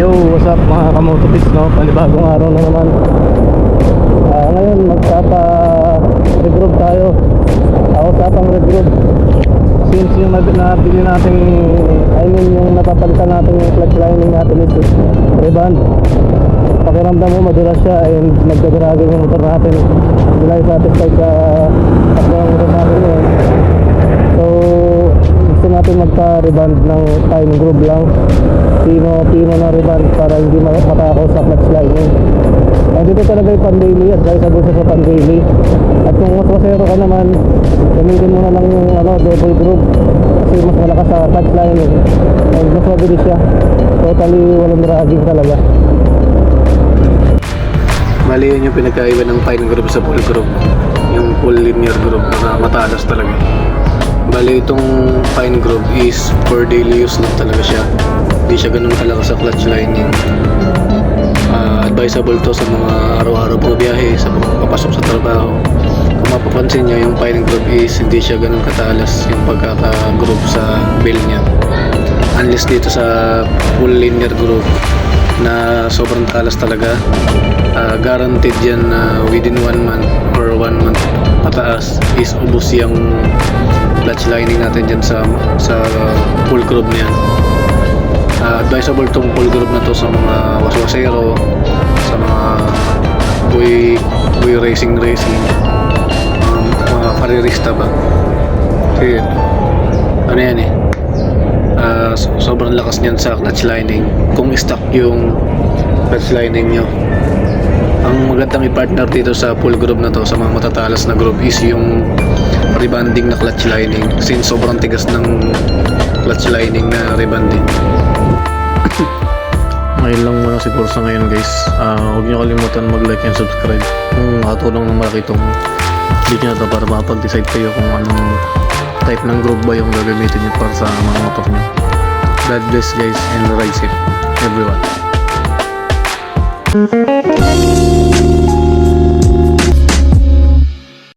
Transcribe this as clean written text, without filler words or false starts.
Yo, what's up mga kamotopis, no? Panibagong araw na naman. Ngayon magpapa-regroup tayo. Usapang regroup. Since yung nabili natin, yung napapalitan natin yung clutch lining natin ito, reband. Pakiramdam mo madulas siya and nagkadragin yung motor natin. Hindi tayo satisfied sa takbo ng motor natin yun. So gusto natin magpa-reband ng time groove lang, pino na reband para hindi matakaw sa clutch lining. And dito talaga yung pan-daily at dahil sa sa pan-daily. At kung mas masero ka naman, gamitin mo na lang yung double groove kasi mas malakas sa clutch lining and mas mabilis siya. Totally walang dragging talaga. Mali yun yung pinagkaiba ng fine groove sa full groove. Yung full linear groove na matalas talaga. Bali itong fine groove is for daily use lang talaga siya. Hindi siya ganun kalakas sa clutch lining. Advisable to sa mga araw-araw pang biyahe, sa mga papasok sa trabaho. Kung mapapansin nyo, yung fine groove is hindi siya ganun katalas yung pagkaka-groove sa bell niya. Unless dito sa full linear groove na sobrang talas talaga, guaranteed yan na within 1 month or 1 month pataas is ubos yung clutch lining natin dyan sa full groove niya. Advisable tong full groove na to sa mga waswasero, sa mga boy racing, mga karirista ba. Kasi ano yan eh, sobrang lakas niyan sa clutch lining kung stock yung clutch lining nyo. Ang magandang i-partner dito sa full groove na to, sa mga matatalas na groove, is yung rebanding na clutch lining, since sobrang tigas ng clutch lining na rebanding. Ngayon lang muna siguro sa ngayon guys. Huwag nyo kalimutan mag-like and subscribe kung nakatulong ng malaki itong video na to para makapag-decide kayo kung anong type ng groove ba yung gagamitin nyo para sa mga motor nyo. God bless guys and ride safe everyone.